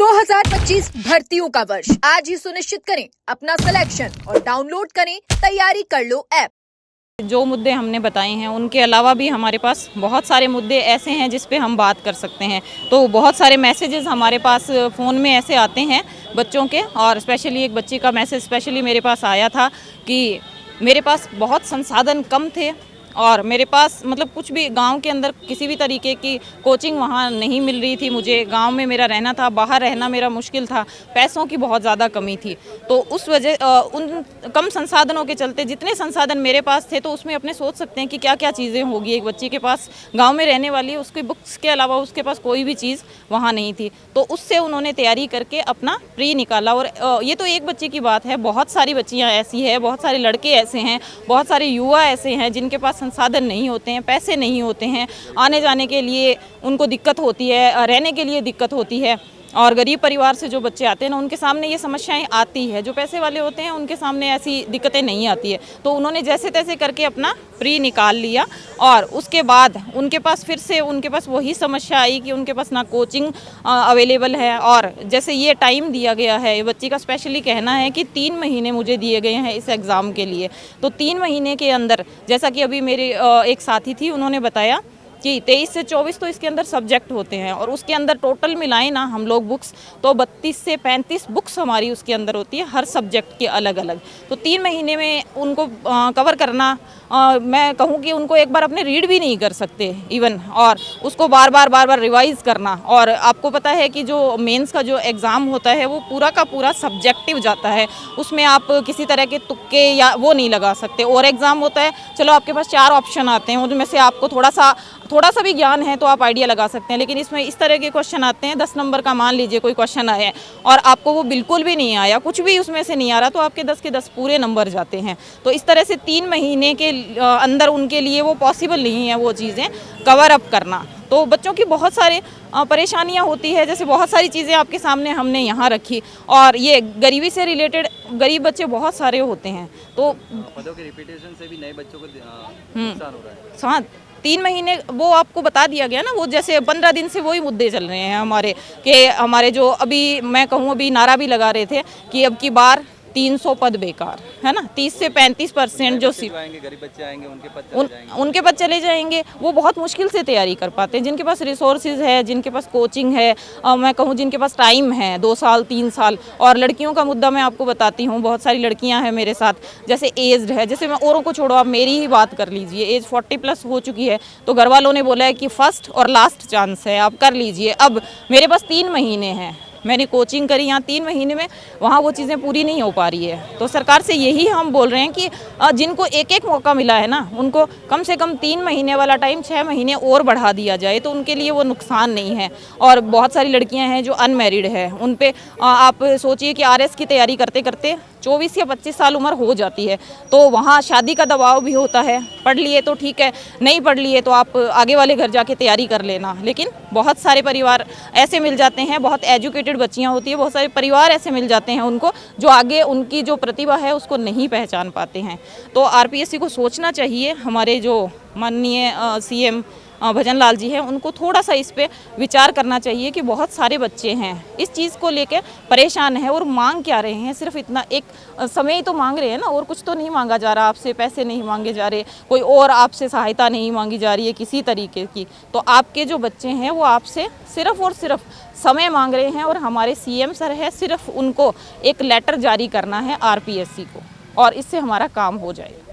2025 भर्तियों का वर्ष आज ही सुनिश्चित करें अपना सिलेक्शन और डाउनलोड करें तैयारी कर लो ऐप। जो मुद्दे हमने बताए हैं उनके अलावा भी हमारे पास बहुत सारे मुद्दे ऐसे हैं जिस पे हम बात कर सकते हैं। तो बहुत सारे मैसेजेस हमारे पास फ़ोन में ऐसे आते हैं बच्चों के, और स्पेशली एक बच्ची का मैसेज स्पेशली मेरे पास आया था कि मेरे पास बहुत संसाधन कम थे और मेरे पास मतलब कुछ भी गांव के अंदर किसी भी तरीके की कोचिंग वहाँ नहीं मिल रही थी। मुझे गांव में मेरा रहना था, बाहर रहना मेरा मुश्किल था, पैसों की बहुत ज़्यादा कमी थी। तो उस वजह उन कम संसाधनों के चलते जितने संसाधन मेरे पास थे तो उसमें अपने सोच सकते हैं कि क्या क्या चीज़ें होगी। एक बच्ची के पास गाँव में रहने वाली, उसकी बुक्स के अलावा उसके पास कोई भी चीज़ वहाँ नहीं थी। तो उससे उन्होंने तैयारी करके अपना प्री निकाला। और ये तो एक बच्ची की बात है, बहुत सारी बच्चियाँ ऐसी है, बहुत सारे लड़के ऐसे हैं, बहुत सारे युवा ऐसे हैं जिनके पास संसाधन नहीं होते हैं, पैसे नहीं होते हैं, आने जाने के लिए उनको दिक्कत होती है, रहने के लिए दिक्कत होती है। और गरीब परिवार से जो बच्चे आते हैं ना, उनके सामने ये समस्याएं आती है। जो पैसे वाले होते हैं उनके सामने ऐसी दिक्कतें नहीं आती है। तो उन्होंने जैसे तैसे करके अपना प्री निकाल लिया और उसके बाद उनके पास फिर से उनके पास वही समस्या आई कि उनके पास ना कोचिंग अवेलेबल है। और जैसे ये टाइम दिया गया है, ये बच्ची का स्पेशली कहना है कि 3 महीने मुझे दिए गए हैं इस एग्ज़ाम के लिए। तो 3 महीने के अंदर, जैसा कि अभी मेरे एक साथी थी, उन्होंने बताया कि 23 से 24 तो इसके अंदर सब्जेक्ट होते हैं और उसके अंदर टोटल मिलाएं ना हम लोग बुक्स तो 32 से 35 बुक्स हमारी उसके अंदर होती है, हर सब्जेक्ट के अलग अलग। तो 3 महीने में उनको कवर करना, मैं कहूँ कि उनको एक बार अपने रीड भी नहीं कर सकते इवन, और उसको बार बार रिवाइज़ करना। और आपको पता है कि जो मेंस का जो एग्ज़ाम होता है वो पूरा का पूरा सब्जेक्टिव जाता है, उसमें आप किसी तरह के तुक्के या वो नहीं लगा सकते। और एग्ज़ाम होता है, चलो आपके पास 4 ऑप्शन आते हैं, उनमें से आपको थोड़ा सा भी ज्ञान है तो आप आइडिया लगा सकते हैं। लेकिन इसमें इस तरह के क्वेश्चन आते हैं, 10 नंबर का मान लीजिए कोई क्वेश्चन आया है और आपको वो बिल्कुल भी नहीं आया, कुछ भी उसमें से नहीं आ रहा, तो आपके 10 के 10 पूरे नंबर जाते हैं। तो इस तरह से 3 महीने के अंदर उनके लिए वो पॉसिबल नहीं है वो चीज़ें कवर अप करना। तो बच्चों की बहुत सारे परेशानियां होती है, जैसे बहुत सारी चीज़ें आपके सामने हमने यहाँ रखी। और ये गरीबी से रिलेटेड गरीब बच्चे बहुत सारे होते हैं, तो पदों के रिपीटेशन से भी नए बच्चों को नुकसान हो रहा है। हाँ, 3 महीने वो आपको बता दिया गया ना, वो जैसे 15 दिन से वही मुद्दे चल रहे हैं हमारे, कि हमारे जो अभी मैं कहूँ अभी नारा भी लगा रहे थे कि अब की बार 300 पद बेकार है ना। 30 से 35% जो गरीब बच्चे आएंगे उनके पद चले जाएंगे। वो बहुत मुश्किल से तैयारी कर पाते हैं, जिनके पास रिसोर्सेज है, जिनके पास कोचिंग है, मैं कहूँ जिनके पास टाइम है 2 साल 3 साल। और लड़कियों का मुद्दा मैं आपको बताती हूँ, बहुत सारी लड़कियाँ हैं मेरे साथ, जैसे एज्ड है, जैसे मैं औरों को छोड़ो आप मेरी ही बात कर लीजिए, एज 40+ हो चुकी है, तो घर वालों ने बोला है कि फर्स्ट और लास्ट चांस है, आप कर लीजिए। अब मेरे पास 3 महीने हैं, मैंने कोचिंग करी, यहाँ 3 महीने में वहाँ वो चीज़ें पूरी नहीं हो पा रही है। तो सरकार से यही हम बोल रहे हैं कि जिनको एक एक मौका मिला है ना, उनको कम से कम 3 महीने वाला टाइम 6 महीने और बढ़ा दिया जाए, तो उनके लिए वो नुकसान नहीं है। और बहुत सारी लड़कियां हैं जो अनमैरिड है, उन पे आप सोचिए कि RS की तैयारी करते करते 24 या 25 साल उम्र हो जाती है, तो वहाँ शादी का दबाव भी होता है। पढ़ लिए तो ठीक है, नहीं पढ़ लिए तो आप आगे वाले घर जाके तैयारी कर लेना। लेकिन बहुत सारे परिवार ऐसे मिल जाते हैं, बहुत एजुकेटेड बच्चियाँ होती है, बहुत सारे परिवार ऐसे मिल जाते हैं उनको, जो आगे उनकी जो प्रतिभा है उसको नहीं पहचान पाते हैं। तो RPSC को सोचना चाहिए, हमारे जो माननीय CM भजन लाल जी हैं, उनको थोड़ा सा इस पे विचार करना चाहिए कि बहुत सारे बच्चे हैं इस चीज़ को लेके परेशान हैं और मांग क्या रहे हैं, सिर्फ इतना एक समय ही तो मांग रहे हैं ना, और कुछ तो नहीं मांगा जा रहा आपसे, पैसे नहीं मांगे जा रहे, कोई और आपसे सहायता नहीं मांगी जा रही है किसी तरीके की। तो आपके जो बच्चे हैं वो आपसे सिर्फ और सिर्फ समय मांग रहे हैं, और हमारे CM सर है, सिर्फ उनको एक लेटर जारी करना है RPSC को, और इससे हमारा काम हो जाएगा।